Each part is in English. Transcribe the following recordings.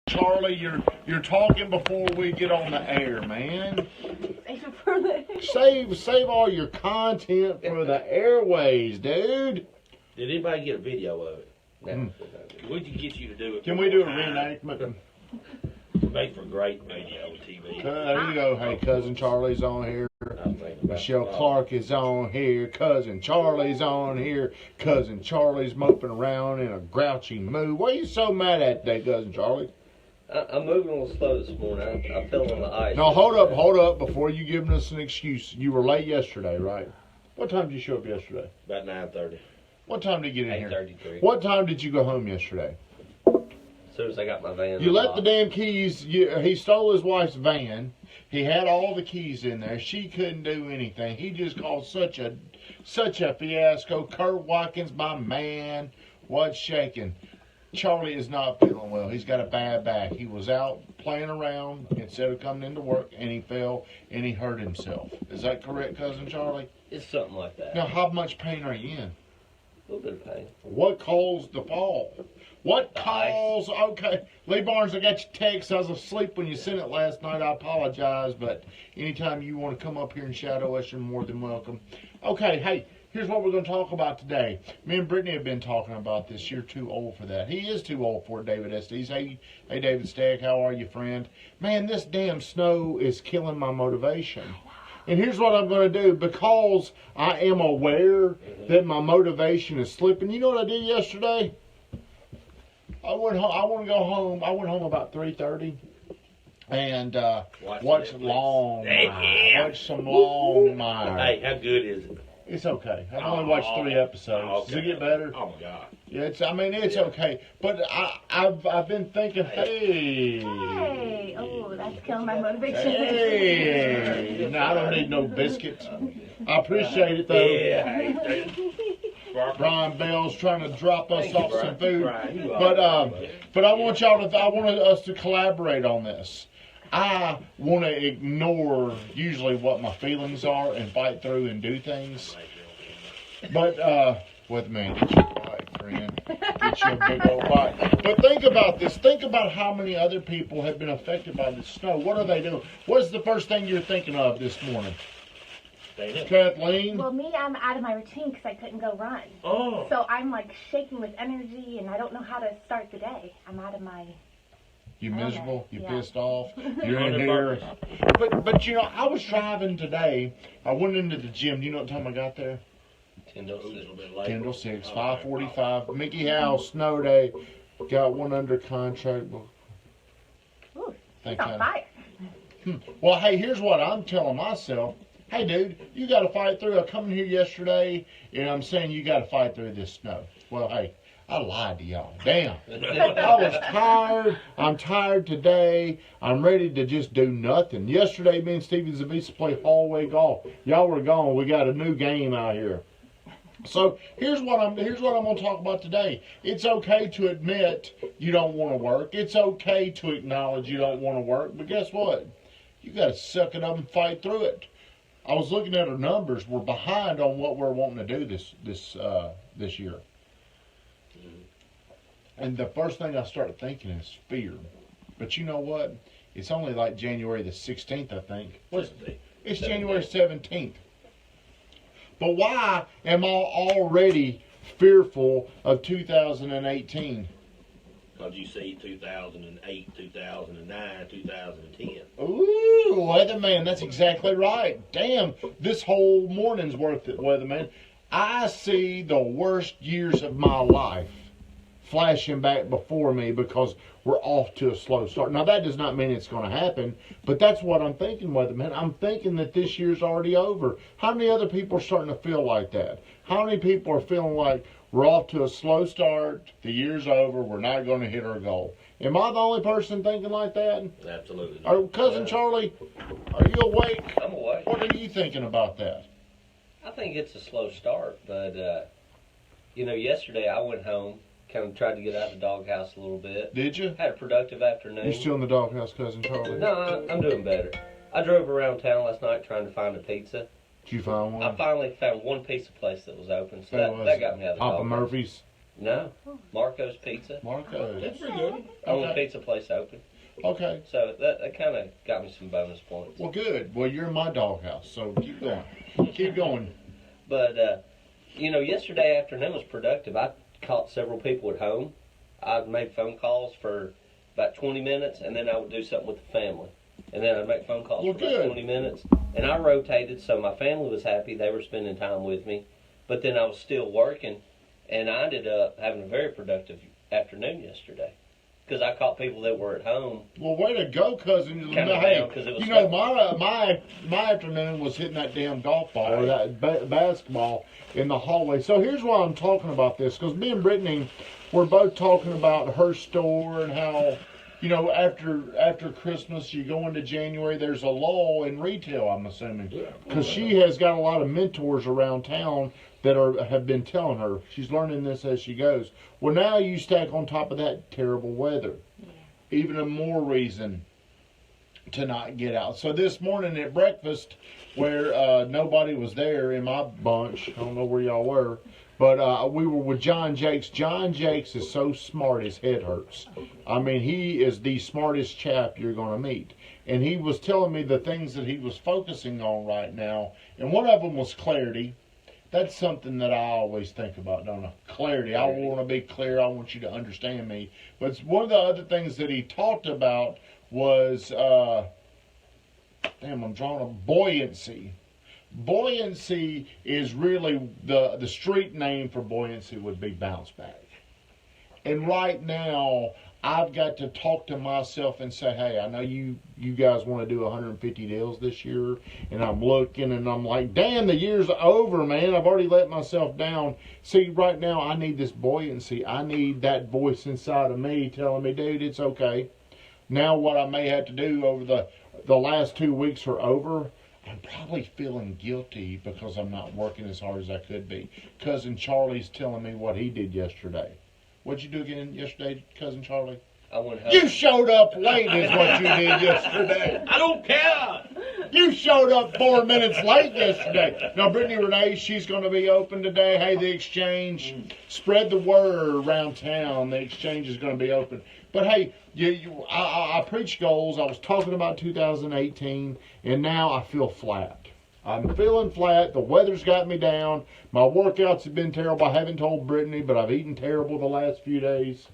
Charlie, you're talking before we get on the air, man. Save it for the Save all your content for the airways, dude. Did anybody get a video of it? No. We can get you to do it. Can we do a reenactment? Made for great radio TV. There you go. Hey, Cousin Charlie's on here. Michelle Clark is on here. Cousin Charlie's on here. Cousin Charlie's moping around in a grouchy mood. What are you so mad at today, Cousin Charlie? I'm moving a little slow this morning. I fell on the ice. No, hold up before you giving us an excuse. You were late yesterday, right? What time did you show up yesterday? About 9:30. What time did you get in here? 8:33. What time did you go home yesterday? As soon as I got my van. You left the damn keys. He stole his wife's van. He had all the keys in there. She couldn't do anything. He just caused such a fiasco. Kurt Watkins, my man, what's shaking? Charlie is not feeling well. He's got a bad back. He was out playing around instead of coming into work, and he fell and he hurt himself. Is that correct, Cousin Charlie? It's something like that. Now, how much pain are you in? A little bit of pain. What caused the fall? What caused? Okay, Lee Barnes, I got your text. I was asleep when you sent it last night. I apologize, but anytime you want to come up here and shadow us, you're more than welcome. Okay, hey, here's what we're going to talk about today. Me and Brittany have been talking about this. You're too old for that. He is too old for it, David Estes. Hey, David Stagg, how are you, friend? Man, this damn snow is killing my motivation. And here's what I'm going to do. Because I am aware that my motivation is slipping. You know what I did yesterday? I want to go home. I went home about 3:30 and watch some long Meyer. Hey, how good is it? It's okay. I've only watched 3 episodes. Okay. Does it get better? Oh my God. Yeah, it's okay. But I've been thinking, hey. Oh, that's killing my motivation. Hey. No, I don't need no biscuits. I appreciate it though. Yeah. Brian Bell's trying to drop us off some food, but I want us to collaborate on this. I want to ignore usually what my feelings are and fight through and do things. But with me, get your bike, friend. Get your big old bike. But think about this. Think about how many other people have been affected by the snow. What are they doing? What's the first thing you're thinking of this morning? Kathleen? Well, me, I'm out of my routine because I couldn't go run. Oh. So I'm like shaking with energy, and I don't know how to start the day. I'm out of my. You miserable? You Yeah. pissed off? You're in here. But you know, I was driving today. I went into the gym. Do you know what time I got there? 10 to 6. 10 till 6, 5:45. Mickey House, snow day. Got one under contract. Ooh, Thank he's on you. fire. Well, hey, here's what I'm telling myself. Hey, dude, you got to fight through. I come in here yesterday, and I'm saying you got to fight through this snow. Well, hey, I lied to y'all. Damn. I was tired. I'm tired today. I'm ready to just do nothing. Yesterday, me and Stevie Zavisa played hallway golf. Y'all were gone. We got a new game out here. So here's what I'm going to talk about today. It's okay to admit you don't want to work. It's okay to acknowledge you don't want to work. But guess what? You got to suck it up and fight through it. I was looking at our numbers. We're behind on what we're wanting to do this year. And the first thing I started thinking is fear. But you know what? It's only like January the 16th, I think. It's January 17th. But why am I already fearful of 2018? Because you see 2008, 2009, 2010. Ooh, Weatherman, that's exactly right. Damn, this whole morning's worth it, Weatherman. I see the worst years of my life flashing back before me because we're off to a slow start. Now, that does not mean it's going to happen, but that's what I'm thinking, Weatherman. I'm thinking that this year's already over. How many other people are starting to feel like that? How many people are feeling like we're off to a slow start, the year's over, we're not going to hit our goal? Am I the only person thinking like that? Absolutely. Cousin Charlie, are you awake? I'm awake. What are you thinking about that? I think it's a slow start, but, yesterday I went home, kind of tried to get out of the doghouse a little bit. Did you? Had a productive afternoon. You still in the doghouse, Cousin Charlie? No, I'm doing better. I drove around town last night trying to find a pizza. Did you find one? I finally found one pizza place that was open, so that got me out of the Papa doghouse. Murphy's? No, Marco's Pizza. Marco. That's pretty good. Only Okay. pizza place open. Okay. So that kind of got me some bonus points. Well, good. Well, you're in my doghouse, so keep going. Keep going. But, yesterday afternoon was productive. I caught several people at home. I made phone calls for about 20 minutes, and then I would do something with the family. And then I'd make phone calls Well, for about good. 20 minutes. And I rotated, so my family was happy. They were spending time with me. But then I was still working, and I ended up having a very productive afternoon yesterday. Because I caught people that were at home. Well, way to go, cousin. Kinda Hey, down 'cause it was you know, my afternoon was hitting that damn golf ball or that basketball in the hallway. So here's why I'm talking about this, because me and Brittany were both talking about her store and how, after Christmas, you go into January, there's a lull in retail, I'm assuming. Because she has got a lot of mentors around town that have been telling her. She's learning this as she goes. Well, now you stack on top of that terrible weather. Even a more reason to not get out. So this morning at breakfast, where nobody was there in my bunch, I don't know where y'all were, but we were with John Jakes. John Jakes is so smart his head hurts. I mean, he is the smartest chap you're going to meet. And he was telling me the things that he was focusing on right now. And one of them was clarity. That's something that I always think about, don't I? Clarity. I want to be clear. I want you to understand me. But one of the other things that he talked about was, I'm drawing a buoyancy. Buoyancy is really the street name for buoyancy would be bounce back. And right now, I've got to talk to myself and say, hey, I know you guys want to do 150 deals this year, and I'm looking and I'm like, damn, the year's over, man. I've already let myself down. See, right now, I need this buoyancy. I need that voice inside of me telling me, dude, it's okay. Now what I may have to do over the last 2 weeks are over, I'm probably feeling guilty because I'm not working as hard as I could be. Cousin Charlie's telling me what he did yesterday. What'd you do again yesterday, Cousin Charlie? I went home. You showed up late is what you did yesterday. I don't care. You showed up 4 minutes late yesterday. Now, Brittany Renee, she's going to be open today. Hey, the exchange, spread the word around town. The exchange is going to be open. But hey, I preach goals. I was talking about 2018, and now I feel flat. I'm feeling flat. The weather's got me down. My workouts have been terrible. I haven't told Brittany, but I've eaten terrible the last few days.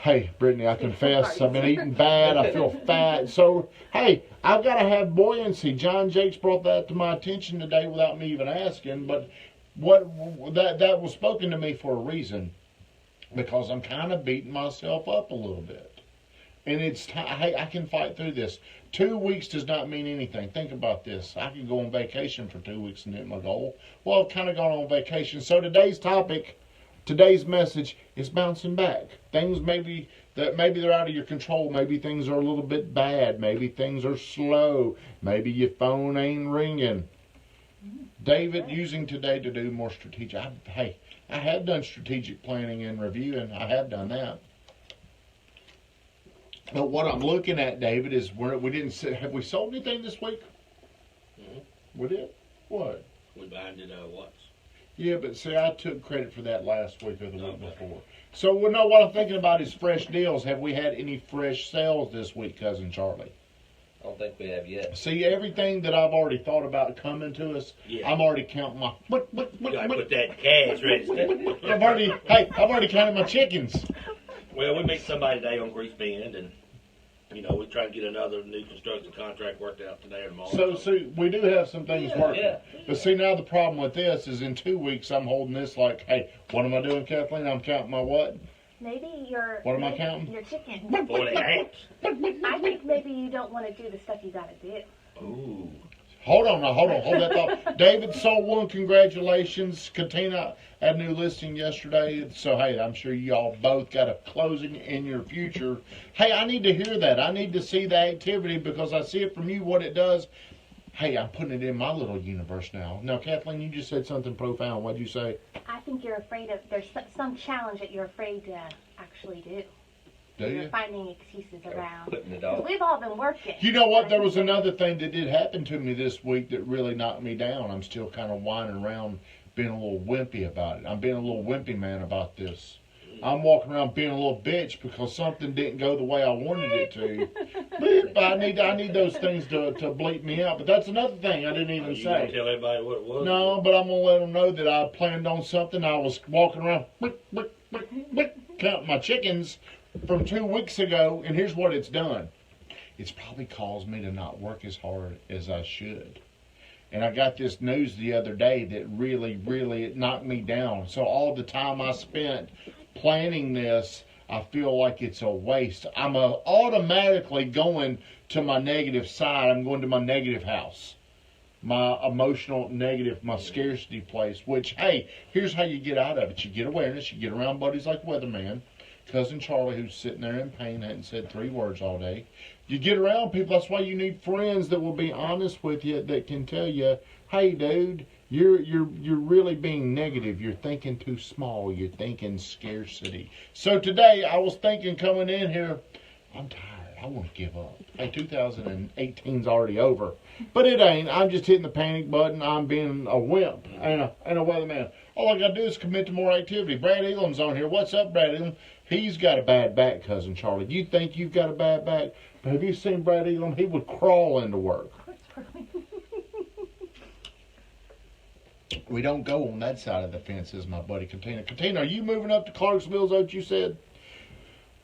Hey, Brittany, I confess, I've been eating bad. I feel fat. So, hey, I've got to have buoyancy. John Jakes brought that to my attention today without me even asking. But that was spoken to me for a reason, because I'm kind of beating myself up a little bit. And it's hey, I can fight through this. 2 weeks does not mean anything. Think about this. I could go on vacation for 2 weeks and hit my goal. Well, I've kind of gone on vacation. So today's message is bouncing back. Things maybe they're out of your control. Maybe things are a little bit bad. Maybe things are slow. Maybe your phone ain't ringing. David, using today to do more strategic. I have done strategic planning and reviewing. I have done that. But what I'm looking at, David, is we didn't. Have we sold anything this week? Mm-hmm. We did. What? We binded Watts. Yeah, but see, I took credit for that last week or the week before. So, no, what I'm thinking about is fresh deals. Have we had any fresh sales this week, Cousin Charlie? I don't think we have yet. See, everything that I've already thought about coming to us, Yeah. I'm already counting my. I put that cash register. I've already counted my chickens. Well, we meet somebody today on Grease Bend, and we try to get another new construction contract worked out today or tomorrow. So we do have some things working. Yeah. But see, now the problem with this is in 2 weeks I'm holding this like, hey, what am I doing, Kathleen? I'm counting my what? Maybe What am I counting? your chicken. 40 ants. I think maybe you don't want to do the stuff you got to do. Ooh. Hold on, hold that thought. David sold one, congratulations. Katina had a new listing yesterday. So, hey, I'm sure y'all both got a closing in your future. Hey, I need to hear that. I need to see the activity because I see it from you, what it does. Hey, I'm putting it in my little universe now. Now, Kathleen, you just said something profound. What'd you say? I think you're afraid of, there's some challenge that you're afraid to actually do. Do You're you? finding excuses around. Putting it 'Cause off. we've all been working. You know what? There was another thing that did happen to me this week that really knocked me down. I'm still kind of whining around being a little wimpy about it. I'm being a little wimpy man about this. I'm walking around being a little bitch because something didn't go the way I wanted it to. Bleep, I need those things to bleep me out. But that's another thing I didn't even You gonna say. tell everybody what it was? No, but I'm going to let them know that I planned on something. I was walking around counting my chickens from 2 weeks ago, and here's what it's done. It's probably caused me to not work as hard as I should. And I got this news the other day that really, really it knocked me down. So all the time I spent planning this, I feel like it's a waste. I'm automatically going to my negative side. I'm going to my negative house. My emotional negative, my scarcity place, which, hey, here's how you get out of it. You get awareness. You get around buddies like Weatherman, Cousin Charlie, who's sitting there in pain, hadn't said 3 words all day. You get around people. That's why you need friends that will be honest with you, that can tell you, hey, dude, you're really being negative. You're thinking too small. You're thinking scarcity. So today, I was thinking coming in here, I'm tired. I want to give up. Hey, 2018's already over. But it ain't. I'm just hitting the panic button. I'm being a wimp and a weatherman. All I got to do is commit to more activity. Brad Elam's on here. What's up, Brad Elam? He's got a bad back, Cousin Charlie. Do you think you've got a bad back? But have you seen Brad Elam? He would crawl into work. We don't go on that side of the fence, as my buddy Katina. Katina, are you moving up to Clarksville, is that what you said?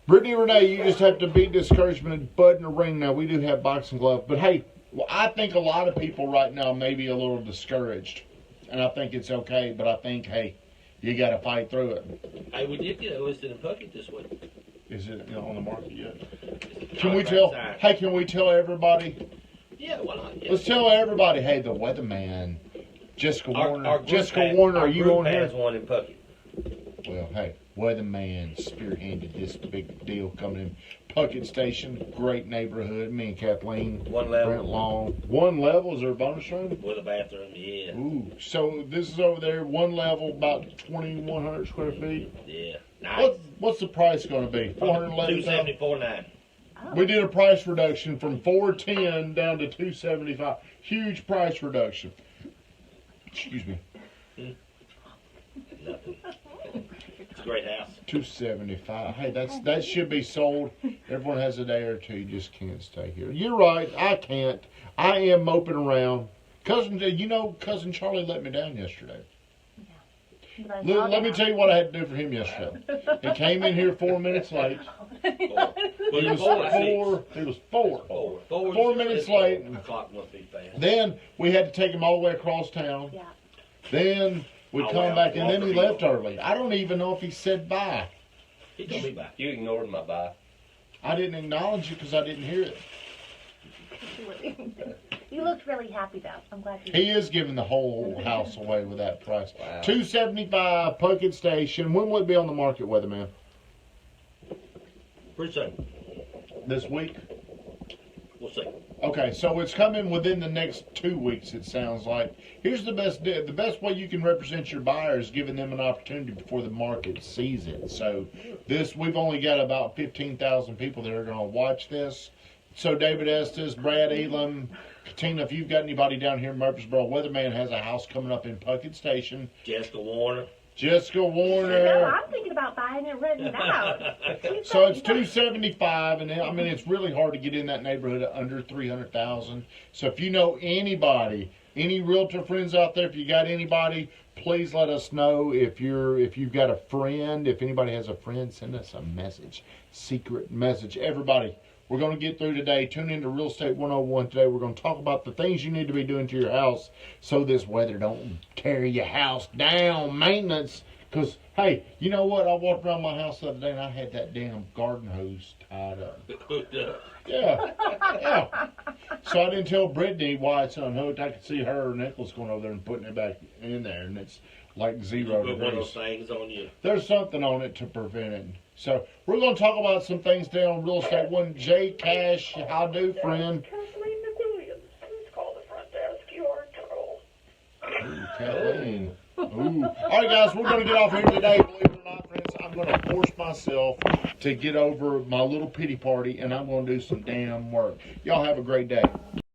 Brittany Renee, you just have to beat discouragement and bud in the ring now. We do have boxing gloves. But, hey, I think a lot of people right now may be a little discouraged. And I think it's okay. But I think, hey, you got to fight through it. Hey, we did get it listed in Puckett this week. Is it on the market yet? Can we tell? Hey, can we tell everybody? Yeah, why not? Yeah. Let's tell everybody. Hey, the weatherman, Jessica Warner. Jessica Warner, are you on here? Has one in Puckett. Well, hey, weatherman spearheaded this big deal coming in Puckett Station. Great neighborhood. Me and Kathleen. One level. Brent Long. One level. Is there a bonus room? With a bathroom, yeah. Ooh. So this is over there. One level, about 2,100 square feet. Yeah. Nice. What's the price going to be? $411,000. $274,900. We did a price reduction from $410 down to $275. Huge price reduction. Excuse me. Nothing. It's a great house. $275. Hey, that should be sold. Everyone has a day or two. You just can't stay here. You're right. I can't. I am moping around. Cousin Charlie let me down yesterday. Let me tell you what I had to do for him yesterday. He came in here 4 minutes late. He was four. 4 minutes late. The clock must be fast. Then we had to take him all the way across town. Yeah. Then we come back, and then he left early. I don't even know if he said bye. He told me bye. You ignored my bye. I didn't acknowledge it because I didn't hear it. You looked really happy, though. I'm glad you He is giving the whole house away with that price. Wow. $275 Puckett Station. When will it be on the market, Weatherman? Pretty soon. This week? We'll see. Okay, so it's coming within the next 2 weeks, it sounds like. Here's the best way you can represent your buyer is giving them an opportunity before the market sees it. So we've only got about 15,000 people that are going to watch this. So David Estes, Brad Elam, Katina, if you've got anybody down here in Murfreesboro, Weatherman has a house coming up in Puckett Station. Jessica Warner. No, I'm thinking about buying it right now. So it's $275, and I mean it's really hard to get in that neighborhood at under $300,000. So if you know anybody, any realtor friends out there, if you got anybody, please let us know. If you've got a friend, if anybody has a friend, send us a message, secret message. Everybody, we're going to get through today. Tune into Real Estate 101 today. We're going to talk about the things you need to be doing to your house so this weather don't tear your house down. Maintenance. Because, hey, you know what? I walked around my house the other day and I had that damn garden hose tied up. Yeah. So I didn't tell Brittany why it's unhooked. I could see her necklace going over there and putting it back in there. And it's like 0 Put one of those degrees. things on you. There's something on it to prevent it. So we're going to talk about some things today on Real Estate 1. Jay Cash, how do, friend? Kathleen McWilliams, please call the front desk. You are in trouble. Ooh, Kathleen. Ooh. All right, guys, we're going to get off here today. Believe it or not, friends, I'm going to force myself to get over my little pity party, and I'm going to do some damn work. Y'all have a great day.